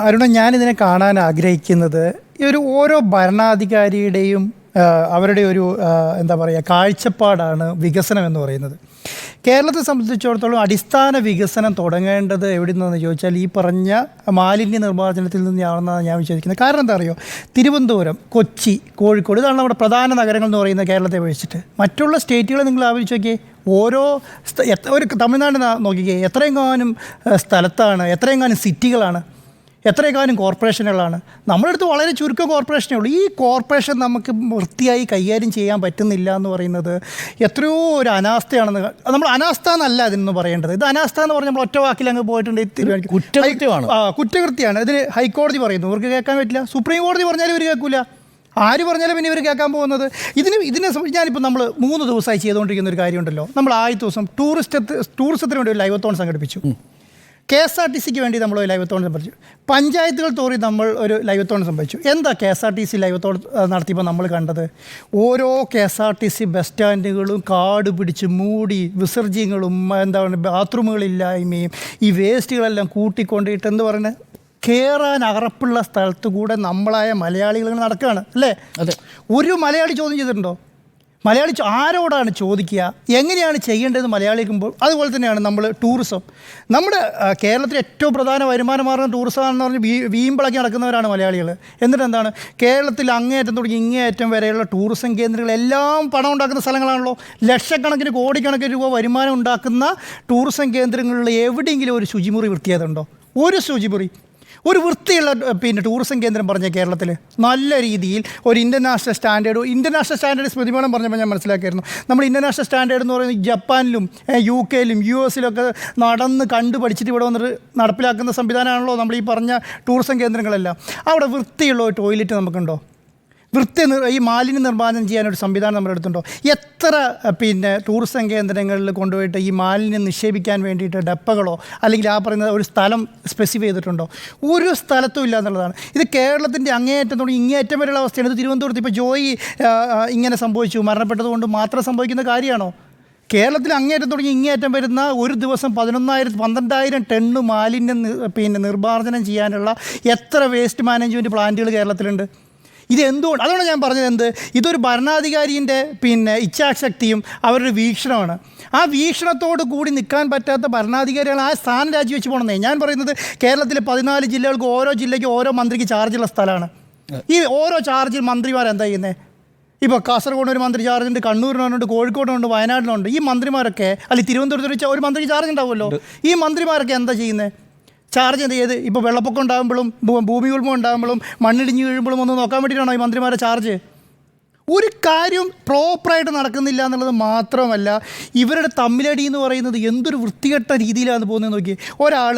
അരുണ, ഞാനിതിനെ കാണാൻ ആഗ്രഹിക്കുന്നത് ഈ ഓരോ ഭരണാധികാരിയുടെയും അവരുടെ എന്താ പറയുക കാഴ്ചപ്പാടാണ് വികസനം എന്ന് പറയുന്നത്. കേരളത്തെ സംബന്ധിച്ചിടത്തോളം അടിസ്ഥാന വികസനം തുടങ്ങേണ്ടത് എവിടെ നിന്നെന്ന് ചോദിച്ചാൽ ഈ പറഞ്ഞ മാലിന്യ നിർമ്മാർജ്ജനത്തിൽ നിന്നാണെന്നാണ് ഞാൻ വിശ്വസിക്കുന്നത്. കാരണം എന്താ അറിയോ, തിരുവനന്തപുരം, കൊച്ചി, കോഴിക്കോട്, ഇതാണ് നമ്മുടെ പ്രധാന നഗരങ്ങൾ എന്ന് പറയുന്നത് കേരളത്തെ അപേക്ഷിച്ചിട്ട്. മറ്റുള്ള സ്റ്റേറ്റുകൾ നിങ്ങൾ ആലോചിച്ച് നോക്കിയേ, ഓരോ ഒരു തമിഴ്നാട് നോക്കിക്കേ, എത്രയെങ്ങാനും സ്ഥലത്താണ്, എത്രയെങ്ങാനും സിറ്റികളാണ്, എത്രയെങ്ങാനും കോർപ്പറേഷനുകളാണ്. നമ്മുടെ അടുത്ത് വളരെ ചുരുക്കം കോർപ്പറേഷനേ ഉള്ളൂ. ഈ കോർപ്പറേഷൻ നമുക്ക് വൃത്തിയായി കൈകാര്യം ചെയ്യാൻ പറ്റുന്നില്ല എന്ന് പറയുന്നത് എത്രയോ ഒരു അനാസ്ഥയാണെന്ന്. നമ്മൾ അനാസ്ഥ എന്നല്ല ഇതിനൊന്ന് പറയേണ്ടത്. ഇത് അനാസ്ഥ എന്ന് പറഞ്ഞാൽ നമ്മൾ ഒറ്റ വാക്കിൽ അങ്ങ് പോയിട്ടുണ്ട്, കുറ്റകൃത്യമാണ്. ഇതിന് ഹൈക്കോടതി പറയുന്നു ഇവർക്ക് കേൾക്കാൻ പറ്റില്ല, സുപ്രീം കോടതി പറഞ്ഞാലും ഇവർ കേൾക്കില്ല, ആര് പറഞ്ഞാലും പിന്നെ ഇവർ കേൾക്കാൻ പോകുന്നത്. ഇതിനെ ഞാനിപ്പോൾ നമ്മൾ 3 ദിവസമായി ചെയ്തുകൊണ്ടിരിക്കുന്ന ഒരു കാര്യമുണ്ടല്ലോ. നമ്മൾ ആദ്യത്തെ ദിവസം ടൂറിസത്തിന് വേണ്ടി ഒരു ലൈവത്തോൺ സംഘടിപ്പിച്ചു. KSRTC വേണ്ടി നമ്മൾ ഒരു ലൈവത്തോൺ സംഭവിച്ചു. പഞ്ചായത്തുകൾ തോറി നമ്മൾ ഒരു ലൈവത്തോൺ സംഭവിച്ചു. എന്താ KSRTC ലൈവത്തോൺ നടത്തിയപ്പോൾ നമ്മൾ കണ്ടത്? ഓരോ KSRTC ബസ് സ്റ്റാൻഡുകളും കാട് പിടിച്ച് മൂടി, വിസർജ്യങ്ങളും എന്താണ് ബാത്റൂമുകളില്ലായ്മയും ഈ വേസ്റ്റുകളെല്ലാം കൂട്ടിക്കൊണ്ടിട്ട് എന്ത് പറയുന്നത്, കയറാൻ അറപ്പുള്ള സ്ഥലത്ത് കൂടെ നമ്മളായ മലയാളികൾ നടക്കുകയാണ് അല്ലേ? അതെ. ഒരു മലയാളി ചോദ്യം ചെയ്തിട്ടുണ്ടോ? മലയാളി ആരോടാണ് ചോദിക്കുക, എങ്ങനെയാണ് ചെയ്യേണ്ടതെന്ന് മലയാളിക്കുമ്പോൾ. അതുപോലെ തന്നെയാണ് നമ്മൾ ടൂറിസം. നമ്മുടെ കേരളത്തിലെ ഏറ്റവും പ്രധാന വരുമാന മാർഗ്ഗം ടൂറിസമാണെന്ന് പറഞ്ഞ് വീമ്പിളക്കി നടക്കുന്നവരാണ് മലയാളികൾ. എന്നിട്ട് എന്താണ്, കേരളത്തിൽ അങ്ങേയറ്റം തുടങ്ങി ഇങ്ങേയറ്റം വരെയുള്ള ടൂറിസം കേന്ദ്രങ്ങളെല്ലാം പണം ഉണ്ടാക്കുന്ന സ്ഥലങ്ങളാണല്ലോ. ലക്ഷക്കണക്കിന് കോടിക്കണക്കിന് രൂപ വരുമാനം ഉണ്ടാക്കുന്ന ടൂറിസം കേന്ദ്രങ്ങളിൽ എവിടെയെങ്കിലും ഒരു ശുചിമുറി വൃത്തിയായതുണ്ടോ? ഒരു ശുചിമുറി, ഒരു വൃത്തിയുള്ള ടൂറിസം കേന്ദ്രം പറഞ്ഞ കേരളത്തിൽ നല്ല രീതിയിൽ ഒരു ഇൻ്റർനാഷണൽ സ്റ്റാൻഡേർഡ് സ്മൃതിമേളം പറഞ്ഞപ്പോൾ ഞാൻ മനസ്സിലാക്കിയിരുന്നു. നമ്മൾ ഇൻ്റർനാഷണൽ സ്റ്റാൻഡേർഡ് എന്ന് പറയുന്നത് ജപ്പാനിലും UK യിലും US യിലൊക്കെ നടന്ന് കണ്ടു പഠിച്ചിട്ട് ഇവിടെ വന്നിട്ട് നടപ്പിലാക്കുന്ന സംവിധാനമാണല്ലോ നമ്മൾ ഈ പറഞ്ഞ ടൂറിസം കേന്ദ്രങ്ങളെല്ലാം. അവിടെ വൃത്തിയുള്ള ഒരു ടോയ്ലറ്റ് നമുക്കുണ്ടോ? ഈ മാലിന്യ നിർമ്മാർജ്ജനം ചെയ്യാനൊരു സംവിധാനം നമ്മുടെ അടുത്തുണ്ടോ? എത്ര ടൂറിസം കേന്ദ്രങ്ങളിൽ കൊണ്ടുപോയിട്ട് ഈ മാലിന്യം നിക്ഷേപിക്കാൻ വേണ്ടിയിട്ട് ഡപ്പകളോ അല്ലെങ്കിൽ ആ പറയുന്ന ഒരു സ്ഥലം സ്പെസിഫൈ ചെയ്തിട്ടുണ്ടോ? ഒരു സ്ഥലത്തും ഇല്ല എന്നുള്ളതാണ്. ഇത് കേരളത്തിൻ്റെ അങ്ങേയറ്റം തുടങ്ങി ഇങ്ങേയറ്റം വരെയുള്ള അവസ്ഥയാണ്. ഇത് തിരുവനന്തപുരത്ത് ഇപ്പോൾ ജോയി ഇങ്ങനെ സംഭവിച്ചു, മരണപ്പെട്ടതുകൊണ്ട് മാത്രം സംഭവിക്കുന്ന കാര്യമാണോ? കേരളത്തിൽ അങ്ങേയറ്റം തുടങ്ങി ഇങ്ങേയറ്റം വരുന്ന ഒരു ദിവസം 12,000 ടണ്ണ് മാലിന്യം നിർമ്മാർജ്ജനം ചെയ്യാനുള്ള എത്ര വേസ്റ്റ് മാനേജ്മെൻറ്റ് പ്ലാന്റുകൾ കേരളത്തിലുണ്ട്? ഇത് എന്തുകൊണ്ട്? അതുകൊണ്ട് ഞാൻ പറഞ്ഞത് ഇതൊരു ഭരണാധികാരിൻ്റെ ഇച്ഛാശക്തിയും അവരുടെ വീക്ഷണമാണ്. ആ വീക്ഷണത്തോട് കൂടി നിൽക്കാൻ പറ്റാത്ത ഭരണാധികാരികൾ ആ സ്ഥാനം രാജിവെച്ച് പോകണമെന്നേ ഞാൻ പറയുന്നത്. കേരളത്തിലെ 14 ജില്ലകൾക്ക് ഓരോ ജില്ലയ്ക്ക് ഓരോ മന്ത്രിക്ക് ചാർജുള്ള സ്ഥലമാണ്. ഈ ഓരോ ചാർജിൽ മന്ത്രിമാരെന്താ ചെയ്യുന്നത്? ഇപ്പോൾ കാസർഗോഡ് ഒരു മന്ത്രി ചാർജുണ്ട്, കണ്ണൂരിനുണ്ട്, കോഴിക്കോടിനുണ്ട്, വയനാടിനുണ്ട്. ഈ മന്ത്രിമാരൊക്കെ, അല്ലെങ്കിൽ തിരുവനന്തപുരത്ത് ഒരു മന്ത്രിക്ക് ചാർജ് ഉണ്ടാവുമല്ലോ. ഈ മന്ത്രിമാരൊക്കെ എന്താ ചെയ്യുന്നത്? ചാർജ് ചെയ്ത് ഇപ്പോൾ വെള്ളപ്പൊക്കം ഉണ്ടാകുമ്പോഴും ഭൂമി ഉൾമ ഉണ്ടാകുമ്പോഴും മണ്ണിടിഞ്ഞ് വീഴുമ്പോഴും ഒന്ന് നോക്കാൻ വേണ്ടിയിട്ടാണോ ഈ മന്ത്രിമാരെ ചാർജ്? ഒരു കാര്യം പ്രോപ്പറായിട്ട് നടക്കുന്നില്ല എന്നുള്ളത് മാത്രമല്ല, ഇവരുടെ തമ്മിലടി എന്ന് പറയുന്നത് എന്തൊരു വൃത്തികെട്ട രീതിയിലാണ് പോകുന്നത് നോക്കി. ഒരാൾ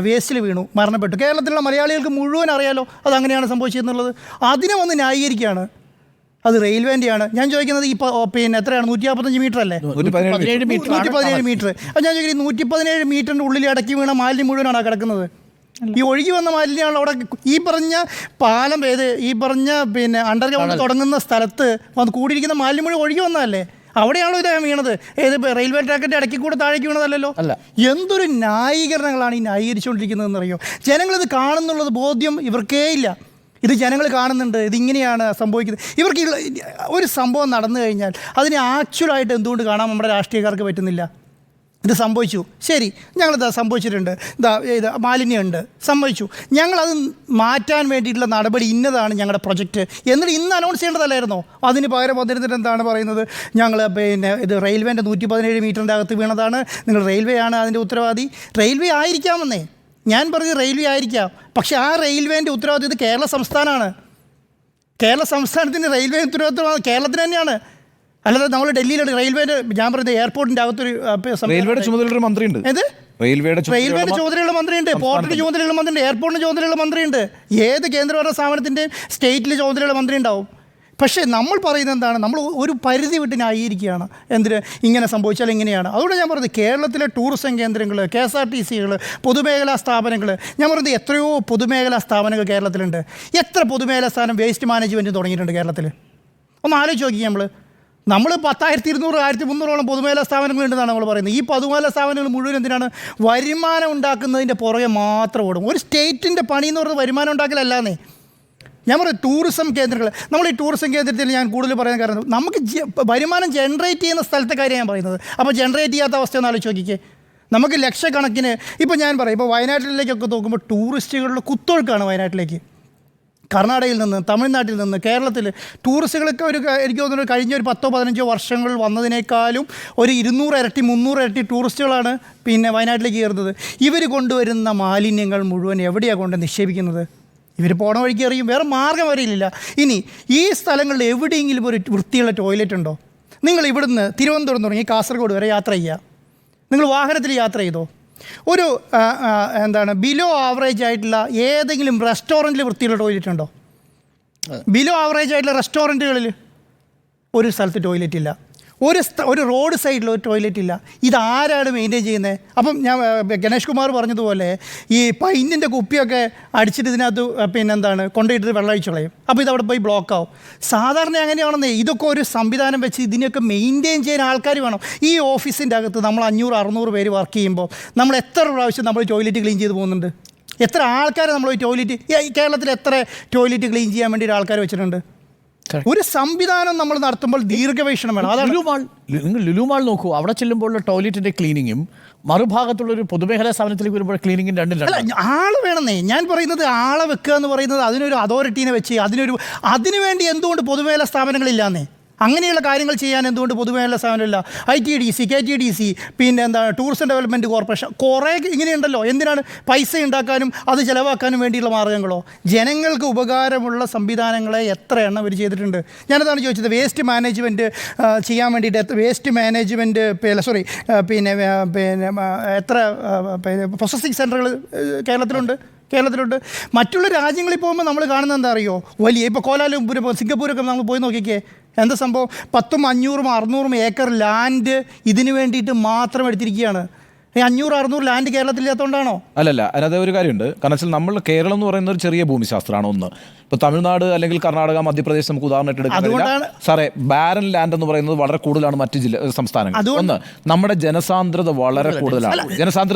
വേസ്റ്റിൽ വീണു, മരണപ്പെട്ടു. കേരളത്തിലുള്ള മലയാളികൾക്ക് മുഴുവൻ അറിയാലോ അതങ്ങനെയാണ് സംഭവിച്ചതെന്നുള്ളത്. അതിനെ വന്ന് ന്യായീകരിക്കുകയാണ്. അത് റെയിൽവേൻ്റെയാണ്. ഞാൻ ചോദിക്കുന്നത് ഈ എത്രയാണ്, 155 മീറ്റർ അല്ലേ? 117 മീറ്റർ. അപ്പോൾ ഞാൻ ചോദിക്കുന്നത് 117 മീറ്ററിൻ്റെ ഉള്ളിൽ അടക്കി വീണ മാലിന്യം മുഴുവനാണ് കിടക്കുന്നത്. ഈ ഒഴുകി വന്ന മാലിന്യമാണ് അവിടെ ഈ പറഞ്ഞ പാലം ഈ പറഞ്ഞ അണ്ടർഗ്രൗണ്ട് തുടങ്ങുന്ന സ്ഥലത്ത് വന്ന് കൂടിയിരിക്കുന്ന മാലിന്യം മുഴുവൻ ഒഴുകി വന്നതല്ലേ? അവിടെയാണോ ഇത് വീണത്? റെയിൽവേ ട്രാക്കിൻ്റെ ഇടയ്ക്ക് കൂടെ താഴേക്ക് വീണതല്ലോ. എന്തൊരു ന്യായീകരണങ്ങളാണ് ഈ ന്യായീകരിച്ചുകൊണ്ടിരിക്കുന്നതെന്നറിയോ? ജനങ്ങളിത് കാണുന്നുള്ളത് ബോധ്യം ഇവർക്കേ ഇല്ല. ഇത് ജനങ്ങൾ കാണുന്നുണ്ട്, ഇതിങ്ങനെയാണ് സംഭവിക്കുന്നത്. ഇവർക്ക് ഒരു സംഭവം നടന്നു കഴിഞ്ഞാൽ അതിനെ ആക്ച്വലായിട്ട് എന്തുകൊണ്ട് കാണാൻ നമ്മുടെ രാഷ്ട്രീയക്കാർക്ക് പറ്റുന്നില്ല? ഇത് സംഭവിച്ചു, ശരി, ഞങ്ങളിത് സംഭവിച്ചിട്ടുണ്ട്, ഇത് മാലിന്യമുണ്ട്, സംഭവിച്ചു, ഞങ്ങളത് മാറ്റാൻ വേണ്ടിയിട്ടുള്ള നടപടി ഇന്നതാണ് ഞങ്ങളുടെ പ്രൊജക്റ്റ് എന്നിട്ട് ഇന്ന് അനൗൺസ് ചെയ്യേണ്ടതല്ലായിരുന്നോ? അതിന് പകരം വന്നിരുന്നിട്ട് എന്താണ് പറയുന്നത്, ഞങ്ങൾ ഇത് റെയിൽവേൻ്റെ 117 മീറ്ററിൻ്റെ അകത്ത് വീണതാണ്, നിങ്ങൾ റെയിൽവേ ആണ് അതിൻ്റെ ഉത്തരവാദി. റെയിൽവേ ആയിരിക്കാമെന്നേ ഞാൻ പറഞ്ഞത്, റെയിൽവേ ആയിരിക്കാം. പക്ഷേ ആ റെയിൽവേൻ്റെ ഉത്തരവാദിത്വം ഇത് കേരള സംസ്ഥാനമാണ്. കേരള സംസ്ഥാനത്തിൻ്റെ റെയിൽവേ ഉത്തരവാദിത്വം കേരളത്തിന് തന്നെയാണ്. അല്ലാതെ നമ്മൾ ഡൽഹിയിലാണ് റെയിൽവേൻ്റെ, ഞാൻ പറയുന്നത് എയർപോർട്ടിൻ്റെ അകത്തൊരു റെയിൽവേയുടെ ചുമതലയുള്ള മന്ത്രിയുണ്ട്, റെയിൽവേയുടെ ചുമതലയുള്ള മന്ത്രിയുണ്ട്, പോർട്ടിൻ്റെ ചുമതലയുള്ള മന്ത്രിയുണ്ട്, എയർപോർട്ടിൻ്റെ ചുമതലയുള്ള മന്ത്രിയുണ്ട്. ഏത് കേന്ദ്രഭരണ സ്ഥാപനത്തിൻ്റെയും സ്റ്റേറ്റിലെ ചുമതലയുള്ള മന്ത്രി ഉണ്ടാവും. പക്ഷേ നമ്മൾ പറയുന്നത് എന്താണ്, നമ്മൾ ഒരു പരിധി വിട്ട് ന്യായീകരിക്കുകയാണ്. എന്തിന് ഇങ്ങനെ സംഭവിച്ചാൽ ഇങ്ങനെയാണ്. അതുകൊണ്ട് ഞാൻ പറയുന്നത് കേരളത്തിലെ ടൂറിസം കേന്ദ്രങ്ങൾ, KSRTCകൾ, പൊതുമേഖലാ സ്ഥാപനങ്ങൾ, ഞാൻ പറയുന്നത് എത്രയോ പൊതുമേഖലാ സ്ഥാപനങ്ങൾ കേരളത്തിലുണ്ട്. എത്ര പൊതുമേഖലാ സ്ഥാപനം വേസ്റ്റ് മാനേജ്മെൻറ്റ് തുടങ്ങിയിട്ടുണ്ട് കേരളത്തിൽ? ഒന്ന് ആലോചിച്ച് നോക്കി. നമ്മൾ നമ്മൾ 10,200 1,300 പൊതുമേഖലാ സ്ഥാപനങ്ങളുണ്ടെന്നാണ് നമ്മൾ പറയുന്നത്. ഈ പൊതുമേഖലാ സ്ഥാപനങ്ങൾ മുഴുവൻ എന്തിനാണ്? വരുമാനം ഉണ്ടാക്കുന്നതിൻ്റെ പുറകെ മാത്രം ഓടും. ഒരു സ്റ്റേറ്റിൻ്റെ പണി എന്ന് പറയുന്നത് വരുമാനം ഉണ്ടാക്കലല്ലാന്നേ. ഞാൻ പറയും ടൂറിസം കേന്ദ്രങ്ങൾ, നമ്മൾ ഈ ടൂറിസം കേന്ദ്രത്തിൽ ഞാൻ കൂടുതൽ പറയാൻ കാരണം നമുക്ക് വരുമാനം ജനറേറ്റ് ചെയ്യുന്ന സ്ഥലത്തെ കാര്യം ഞാൻ പറയുന്നത്. അപ്പോൾ ജനറേറ്റ് ചെയ്യാത്ത അവസ്ഥ ഒന്ന് ആലോചിച്ച് നോക്കിക്കേ. നമുക്ക് ലക്ഷക്കണക്കിന് ഇപ്പോൾ ഞാൻ പറയും, ഇപ്പോൾ വയനാട്ടിലേക്കൊക്കെ നോക്കുമ്പോൾ ടൂറിസ്റ്റുകളുടെ കുത്തൊഴുക്കാണ് വയനാട്ടിലേക്ക്. കർണാടകയിൽ നിന്ന്, തമിഴ്നാട്ടിൽ നിന്ന്, കേരളത്തിൽ ടൂറിസ്റ്റുകളൊക്കെ എനിക്ക് തോന്നുന്നു കഴിഞ്ഞ ഒരു 10-15 വർഷങ്ങൾ വന്നതിനേക്കാളും ഒരു 200 ഇരട്ടി 300 ഇരട്ടി ടൂറിസ്റ്റുകളാണ് പിന്നെ വയനാട്ടിലേക്ക് കയറുന്നത്. ഇവർ കൊണ്ടുവരുന്ന മാലിന്യങ്ങൾ മുഴുവൻ എവിടെയാണ് കൊണ്ട് നിക്ഷേപിക്കുന്നത്? ഇവർ പോണ വഴിക്ക് എറിയും, വേറെ മാർഗ്ഗം വരെയില്ല. ഇനി ഈ സ്ഥലങ്ങളിൽ എവിടെയെങ്കിലും ഒരു വൃത്തിയുള്ള ടോയ്ലറ്റ് ഉണ്ടോ? നിങ്ങൾ ഇവിടുന്ന് തിരുവനന്തപുരം തുടങ്ങി കാസർഗോഡ് വരെ യാത്ര ചെയ്യുക, നിങ്ങൾ വാഹനത്തിൽ യാത്ര ചെയ്തോ? ഒരു ബിലോ ആവറേജ് ആയിട്ടുള്ള ഏതെങ്കിലും റെസ്റ്റോറൻറ്റിൽ വൃത്തിയുള്ള ടോയ്ലറ്റ് ഉണ്ടോ? ബിലോ ആവറേജ് ആയിട്ടുള്ള റെസ്റ്റോറൻറ്റുകളിൽ ഒരു സ്ഥലത്ത് ടോയ്ലറ്റ് ഇല്ല. ഒരു റോഡ് സൈഡിൽ ഒരു ടോയ്ലറ്റ് ഇല്ല. ഇതാരാണ് മെയിൻറ്റെയിൻ ചെയ്യുന്നത്? അപ്പം ഞാൻ ഗണേഷ് കുമാർ പറഞ്ഞതുപോലെ ഈ പൈൻറ്റിൻ്റെ കുപ്പിയൊക്കെ അടിച്ചിട്ട് ഇതിനകത്ത് കൊണ്ടുപോയിട്ട് വെള്ളമൊഴിച്ച് കളയും. അപ്പോൾ ഇതവിടെ പോയി ബ്ലോക്ക് ആവും. സാധാരണ അങ്ങനെയാണെന്നേ. ഇതൊക്കെ ഒരു സംവിധാനം വെച്ച് ഇതിനെയൊക്കെ മെയിൻറ്റെയിൻ ചെയ്യാൻ ആൾക്കാർ വേണം. ഈ ഓഫീസിൻ്റെ അകത്ത് നമ്മൾ 500-600 പേര് വർക്ക് ചെയ്യുമ്പോൾ നമ്മൾ എത്ര പ്രാവശ്യം നമ്മൾ ടോയ്ലറ്റ് ക്ലീൻ ചെയ്ത് പോകുന്നുണ്ട്? എത്ര ആൾക്കാരെ നമ്മൾ ടോയ്ലറ്റ്, കേരളത്തിൽ എത്ര ടോയ്ലറ്റ് ക്ലീൻ ചെയ്യാൻ വേണ്ടി ആൾക്കാർ വെച്ചിട്ടുണ്ട്? ഒരു സംവിധാനം നമ്മൾ നടത്തുമ്പോൾ ദീർഘവീക്ഷണം വേണം. അതാണ് നിങ്ങൾ ലുലുമാൾ നോക്കൂ, അവിടെ ചെല്ലുമ്പോൾ ടോയ്ലറ്റിന്റെ ക്ലീനിങ്ങും മറുഭാഗത്തുള്ള ഒരു പൊതുമേഖലാ സ്ഥാപനത്തിലേക്ക് വരുമ്പോൾ ക്ലീനിങ്ങും രണ്ടും ആള് വേണമെന്നേ. ഞാൻ പറയുന്നത് ആളെ വെക്കുക എന്ന് പറയുന്നത് അതിനൊരു അതോറിറ്റീനെ വെച്ച് അതിനുവേണ്ടി എന്തുകൊണ്ട് പൊതുമേഖലാ സ്ഥാപനങ്ങളില്ലാന്നേ? അങ്ങനെയുള്ള കാര്യങ്ങൾ ചെയ്യാൻ എന്തുകൊണ്ട് പൊതുമേഖലാ സ്ഥാപനമില്ല? ITDC, KTDC, tourism development corporation, കുറേ ഇങ്ങനെയുണ്ടല്ലോ. എന്തിനാണ്? പൈസ ഉണ്ടാക്കാനും അത് ചിലവാക്കാനും വേണ്ടിയുള്ള മാർഗ്ഗങ്ങളോ? ജനങ്ങൾക്ക് ഉപകാരമുള്ള സംവിധാനങ്ങളെ എത്ര എണ്ണം അവർ ചെയ്തിട്ടുണ്ട്? ഞാനതാണ് ചോദിച്ചത്. വേസ്റ്റ് മാനേജ്മെൻറ്റ് ചെയ്യാൻ വേണ്ടിയിട്ട് വേസ്റ്റ് മാനേജ്മെൻറ്റ് എത്ര പ്രോസസ്സിംഗ് സെൻ്ററുകൾ കേരളത്തിലുണ്ട്. മറ്റുള്ള രാജ്യങ്ങളിൽ പോകുമ്പോൾ നമ്മൾ കാണുന്നത് എന്താ അറിയോ? വലിയ ഇപ്പോൾ കോലാലംപൂർ, സിംഗപ്പൂരൊക്കെ നമ്മൾ പോയി നോക്കിക്കേ, എന്താ സംഭവം? 500-600 ഏക്കർ ലാൻഡ് ഇതിന് വേണ്ടിയിട്ട് മാത്രം എടുത്തിരിക്കുകയാണ്. 500-600 ലാൻഡ് കേരളത്തിലില്ലാത്തതുകൊണ്ടാണോ? അല്ലല്ല, അതിനകത്ത് ഒരു കാര്യമുണ്ട്. കാരണം വെച്ചാൽ നമ്മൾ കേരളം എന്ന് പറയുന്ന ഒരു ചെറിയ ഭൂമിശാസ്ത്രമാണ്. ഒന്ന് ഇപ്പോൾ തമിഴ്നാട് അല്ലെങ്കിൽ കർണാടക, മധ്യപ്രദേശ് നമുക്ക് ഉദാഹരണമായിട്ട് എടുക്കാൻ സാറേ, ബാരൻ ലാൻഡ് എന്ന് പറയുന്നത് വളരെ കൂടുതലാണ് മറ്റ് സംസ്ഥാനങ്ങൾ. ഒന്ന്, നമ്മുടെ ജനസാന്ദ്രത വളരെ കൂടുതലാണ്.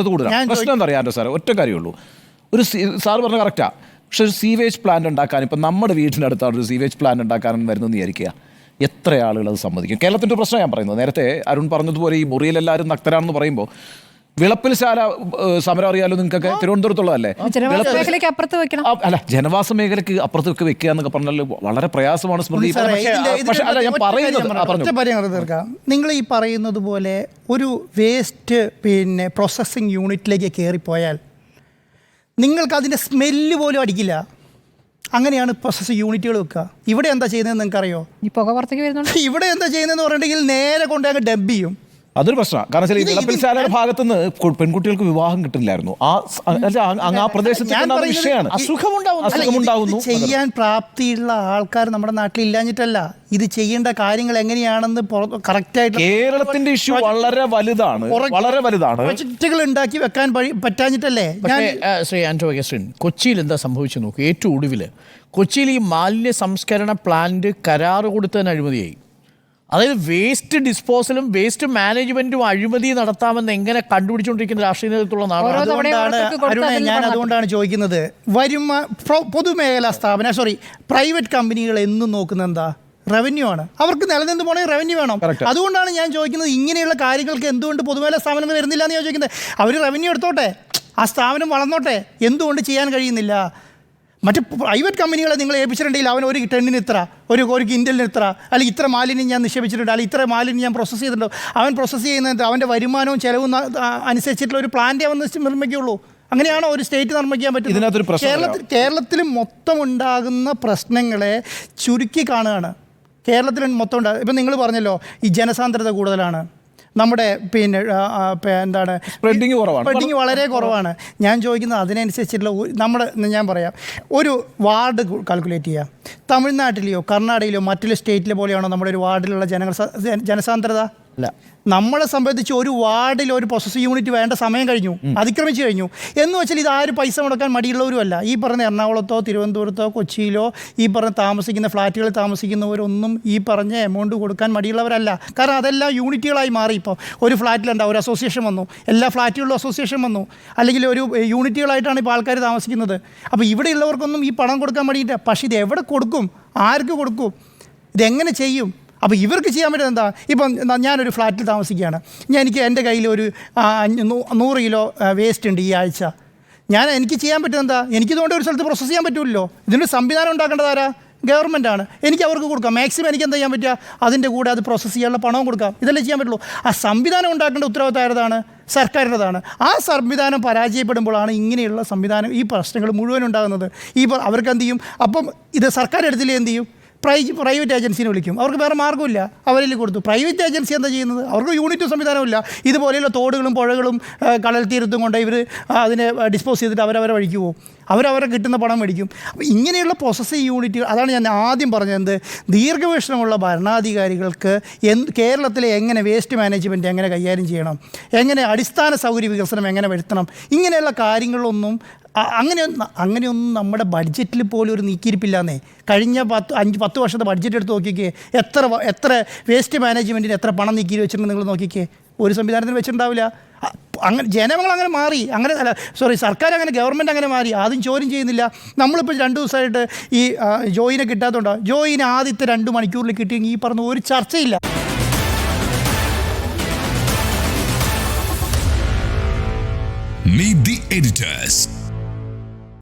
പ്രശ്നം എന്താ അറിയാമല്ലോ സാറേ? ഒറ്റ കാര്യമുള്ളൂ. സാർ പറഞ്ഞ കറക്റ്റാണ്. പക്ഷെ ഒരു സീവേജ് പ്ലാന്റ് ഉണ്ടാക്കാൻ, ഇപ്പം നമ്മുടെ വീടിനടുത്താണ് ഒരു സീവേജ് പ്ലാന്റ് ഉണ്ടാക്കാൻ വരുന്നതെന്ന് വിചാരിക്കുക, എത്ര ആളുകൾ അത് സമ്മതിക്കും? കേരളത്തിൻ്റെ ഒരു പ്രശ്നം ഞാൻ പറയുന്നത്. നേരത്തെ അരുൺ പറഞ്ഞതുപോലെ ഈ മുറിയിലെല്ലാവരും നക്തരാണെന്ന് പറയുമ്പോൾ വിളപ്പിൽശാല സമരം അറിയാലോ നിങ്ങൾക്കൊക്കെ, തിരുവനന്തപുരത്തുള്ളതല്ലേ? അല്ല, ജനവാസ മേഖലയ്ക്ക് അപ്പുറത്തൊക്കെ വെക്കുക എന്നൊക്കെ പറഞ്ഞാൽ വളരെ പ്രയാസമാണ് സ്മൃതി. പക്ഷേ അല്ല, ഞാൻ പറയുന്നത് നിങ്ങൾ ഈ പറയുന്നത് പോലെ ഒരു വേസ്റ്റ് പ്രോസസ്സിങ് യൂണിറ്റിലേക്ക് കയറിപ്പോയാൽ നിങ്ങൾക്ക് അതിൻ്റെ സ്മെല്ല് പോലും അടിക്കില്ല. അങ്ങനെയാണ് പ്രോസസ്സിംഗ് യൂണിറ്റുകൾ വെക്കുക. ഇവിടെ എന്താ ചെയ്യുന്നതെന്ന് നിങ്ങൾക്കറിയോ? ഇവിടെ എന്താ ചെയ്യുന്നതെന്ന് പറഞ്ഞിട്ടുണ്ടെങ്കിൽ നേരെ കൊണ്ടുപോയി ഡംപ് ചെയ്യും. അതൊരു പ്രശ്നമാണ്. കാരണം ഈ വിളപ്പിൽശാലയുടെ ഭാഗത്തുനിന്ന് പെൺകുട്ടികൾക്ക് വിവാഹം കിട്ടില്ലായിരുന്നു. ആ പ്രദേശത്ത് വിഷയമാണ്. അസുഖമുണ്ടാവുന്നു. ചെയ്യാൻ പ്രാപ്തിയുള്ള ആൾക്കാർ നമ്മുടെ നാട്ടിൽ ഇല്ലാഞ്ഞിട്ടല്ല, ഇത് ചെയ്യേണ്ട കാര്യങ്ങൾ എങ്ങനെയാണെന്ന് കറക്റ്റായിട്ട് കേരളത്തിന്റെ ഇഷ്യൂ വളരെ വലുതാണ്. ബജറ്റുകൾ ഉണ്ടാക്കി വെക്കാൻ പറ്റാഞ്ഞിട്ടല്ലേ? ശ്രീ ആന്റോ അഗസ്റ്റിൻ, കൊച്ചിയിൽ എന്താ സംഭവിച്ചു നോക്കൂ. ഏറ്റവും ഒടുവിൽ കൊച്ചിയിൽ ഈ മാലിന്യ സംസ്കരണ പ്ലാന്റ് കരാറ് കൊടുത്തതിന് അഴിമതിയായി. അതായത് വേസ്റ്റ് ഡിസ്പോസലും വേസ്റ്റ് മാനേജ്മെന്റും അഴിമതി നടത്താമെന്ന് എങ്ങനെ കണ്ടുപിടിച്ചുകൊണ്ടിരിക്കുന്ന രാഷ്ട്രീയ നേതൃത്വമുള്ള നാടാണ്. ഞാൻ അതുകൊണ്ടാണ് ചോദിക്കുന്നത്, പൊതുമേഖലാ പ്രൈവറ്റ് കമ്പനികൾ എന്നും നോക്കുന്നത് എന്താ? റവന്യൂ ആണ്. അവർക്ക് നിലനിന്ന് പോകണമെങ്കിൽ റവന്യൂ വേണം. അതുകൊണ്ടാണ് ഞാൻ ചോദിക്കുന്നത്, ഇങ്ങനെയുള്ള കാര്യങ്ങൾക്ക് എന്തുകൊണ്ട് പൊതുമേഖലാ സ്ഥാപനങ്ങൾ വരുന്നില്ല എന്ന് ഞാൻ ചോദിക്കുന്നത്. അവർ റവന്യൂ എടുത്തോട്ടെ, ആ സ്ഥാപനം വളർന്നോട്ടെ, എന്തുകൊണ്ട് ചെയ്യാൻ കഴിയുന്നില്ല? മറ്റ് പ്രൈവറ്റ് കമ്പനികളെ നിങ്ങൾ ഏൽപ്പിച്ചിട്ടുണ്ടെങ്കിൽ അവൻ ഒരു ടണ്ണിന് ഇത്ര, ഒരു ക്വിൻ്റലിന് ഇത്ര, അല്ലെങ്കിൽ ഇത്ര മാലിന്യം ഞാൻ നിക്ഷേപിച്ചിട്ടുണ്ട്, അല്ലെങ്കിൽ ഇത്ര മാലിന്യം ഞാൻ പ്രോസസ്സ് ചെയ്തിട്ടുണ്ടോ, അവൻ പ്രോസസ്സ് ചെയ്യുന്നത് അവൻ്റെ വരുമാനവും ചിലവും അനുസരിച്ചിട്ടുള്ള ഒരു പ്ലാന്റ് അവൻ നിർമ്മിക്കുകയുള്ളൂ. അങ്ങനെയാണോ ഒരു സ്റ്റേറ്റ് നിർമ്മിക്കാൻ പറ്റുന്നത്? കേരളത്തിൽ മൊത്തം ഉണ്ടാകുന്ന പ്രശ്നങ്ങളെ ചുരുക്കി കാണുകയാണ്. കേരളത്തിൽ മൊത്തം ഉണ്ടാകും. ഇപ്പം നിങ്ങൾ പറഞ്ഞല്ലോ ഈ ജനസാന്ദ്രത കൂടുതലാണ്, നമ്മുടെ സ്പ്രെഡിങ് വളരെ കുറവാണ്. ഞാൻ ചോദിക്കുന്നത് അതിനനുസരിച്ചിട്ടുള്ള ഞാൻ പറയാം, ഒരു വാർഡ് കാൽക്കുലേറ്റ് ചെയ്യുക. തമിഴ്നാട്ടിലെയോ കർണാടകയിലെയോ മറ്റുള്ള സ്റ്റേറ്റിലെ പോലെയാണോ നമ്മുടെ ഒരു വാർഡിലുള്ള ജനസാന്ദ്രത? നമ്മളെ സംബന്ധിച്ച് ഒരു വാർഡിൽ ഒരു പൊസസീവ് യൂണിറ്റ് വേണ്ട സമയം കഴിഞ്ഞു, അതിക്രമിച്ചു കഴിഞ്ഞു. എന്ന് വെച്ചാൽ ഇത് ആരും പൈസ മുടക്കാൻ മടിയുള്ളവരുമല്ല. ഈ പറഞ്ഞ എറണാകുളത്തോ തിരുവനന്തപുരത്തോ കൊച്ചിയിലോ ഈ പറഞ്ഞ താമസിക്കുന്ന ഫ്ലാറ്റുകളിൽ താമസിക്കുന്നവരൊന്നും ഈ പറഞ്ഞ എമൗണ്ട് കൊടുക്കാൻ മടിയുള്ളവരല്ല. കാരണം അതെല്ലാം യൂണിറ്റുകളായി മാറി. ഇപ്പോൾ ഒരു ഫ്ലാറ്റിലുണ്ടാവും, ഒരു അസോസിയേഷൻ വന്നു, എല്ലാ ഫ്ലാറ്റുകളിലും അസോസിയേഷൻ വന്നു, അല്ലെങ്കിൽ ഒരു യൂണിറ്റുകളായിട്ടാണ് ഇപ്പോൾ ആൾക്കാർ താമസിക്കുന്നത്. അപ്പോൾ ഇവിടെയുള്ളവർക്കൊന്നും ഈ പണം കൊടുക്കാൻ മടിയില്ല. പക്ഷേ ഇത് എവിടെ കൊടുക്കും, ആർക്ക് കൊടുക്കും, ഇതെങ്ങനെ ചെയ്യും? അപ്പോൾ ഇവർക്ക് ചെയ്യാൻ പറ്റുന്നത് എന്താ? ഇപ്പം ഞാനൊരു ഫ്ലാറ്റിൽ താമസിക്കുകയാണ്, എനിക്ക് എൻ്റെ കയ്യിൽ ഒരു 100 കിലോ വേസ്റ്റ് ഉണ്ട് ഈ ആഴ്ച. എനിക്ക് ചെയ്യാൻ പറ്റുന്നത് എന്താ? എനിക്കിതുകൊണ്ട് ഒരു സ്ഥലത്ത് പ്രോസസ്സ് ചെയ്യാൻ പറ്റുമല്ലോ. ഇതിൻ്റെ സംവിധാനം ഉണ്ടാക്കേണ്ടത് ആരാ? ഗവൺമെൻറ്റാണ്. എനിക്ക് അവർക്ക് കൊടുക്കാം. മാക്സിമം എനിക്ക് എന്താ ചെയ്യാൻ പറ്റുക? അതിൻ്റെ കൂടെ അത് പ്രോസസ്സ് ചെയ്യാനുള്ള പണവും കൊടുക്കാം. ഇതല്ലേ ചെയ്യാൻ പറ്റുള്ളൂ. ആ സംവിധാനം ഉണ്ടാക്കേണ്ട ഉത്തരവാദിത്തം ആരതാണ്? സർക്കാരിൻ്റെതാണ്. ആ സംവിധാനം പരാജയപ്പെടുമ്പോഴാണ് ഇങ്ങനെയുള്ള സംവിധാനം, ഈ പ്രശ്നങ്ങൾ മുഴുവൻ ഉണ്ടാകുന്നത്. അവർക്ക് എന്ത് ചെയ്യും? അപ്പം ഇത് സർക്കാർ എടുത്തില്ലേ എന്ത് ചെയ്യും? പ്രൈവറ്റ് ഏജൻസിനെ വിളിക്കും. അവർക്ക് വേറെ മാർഗ്ഗമില്ല, അവരിൽ കൊടുത്തു. പ്രൈവറ്റ് ഏജൻസി എന്താ ചെയ്യുന്നത്? അവർക്ക് യൂണിറ്റും സംവിധാനമില്ല. ഇതുപോലെയുള്ള തോടുകളും പുഴകളും കടൽ തീരത്തും കൊണ്ട് ഇവർ അതിനെ ഡിസ്പോസ് ചെയ്തിട്ട് അവരവരെ വഴിക്ക് പോകും. അവരവരെ കിട്ടുന്ന പണം മേടിക്കും. അപ്പോൾ ഇങ്ങനെയുള്ള പ്രോസസ്സിംഗ് യൂണിറ്റുകൾ, അതാണ് ഞാൻ ആദ്യം പറഞ്ഞത്, ദീർഘവീക്ഷണമുള്ള ഭരണാധികാരികൾക്ക് കേരളത്തിലെ എങ്ങനെ വേസ്റ്റ് മാനേജ്മെൻറ്റ് എങ്ങനെ കൈകാര്യം ചെയ്യണം, എങ്ങനെ അടിസ്ഥാന സൗകര്യ വികസനം എങ്ങനെ വരുത്തണം, ഇങ്ങനെയുള്ള കാര്യങ്ങളൊന്നും അങ്ങനെയൊന്നും നമ്മുടെ ബഡ്ജറ്റിൽ പോലും ഒരു നീക്കിയിരിപ്പില്ലാന്നേ. കഴിഞ്ഞ 10 വർഷത്തെ ബഡ്ജറ്റ് എടുത്ത് നോക്കിക്കേ, എത്ര വേസ്റ്റ് മാനേജ്മെൻറ്റിന് എത്ര പണം നീക്കി വെച്ചിട്ടുണ്ട് നിങ്ങൾ നോക്കിക്കേ. ഒരു സംവിധാനത്തിന് വെച്ചിട്ടുണ്ടാവില്ല. അങ്ങനെ ജനങ്ങൾ അങ്ങനെ മാറി, സർക്കാർ അങ്ങനെ, ഗവൺമെൻറ് അങ്ങനെ മാറി. ആദ്യം ചോദ്യം ചെയ്യുന്നില്ല. നമ്മളിപ്പോൾ 2 ദിവസമായിട്ട് ഈ ജോയിനെ കിട്ടാത്തതുകൊണ്ടോ, ജോയിനെ ആദ്യത്തെ 2 മണിക്കൂറിൽ കിട്ടിയെങ്കിൽ ഈ പറഞ്ഞ ഒരു ചർച്ചയില്ല. Meet the editors.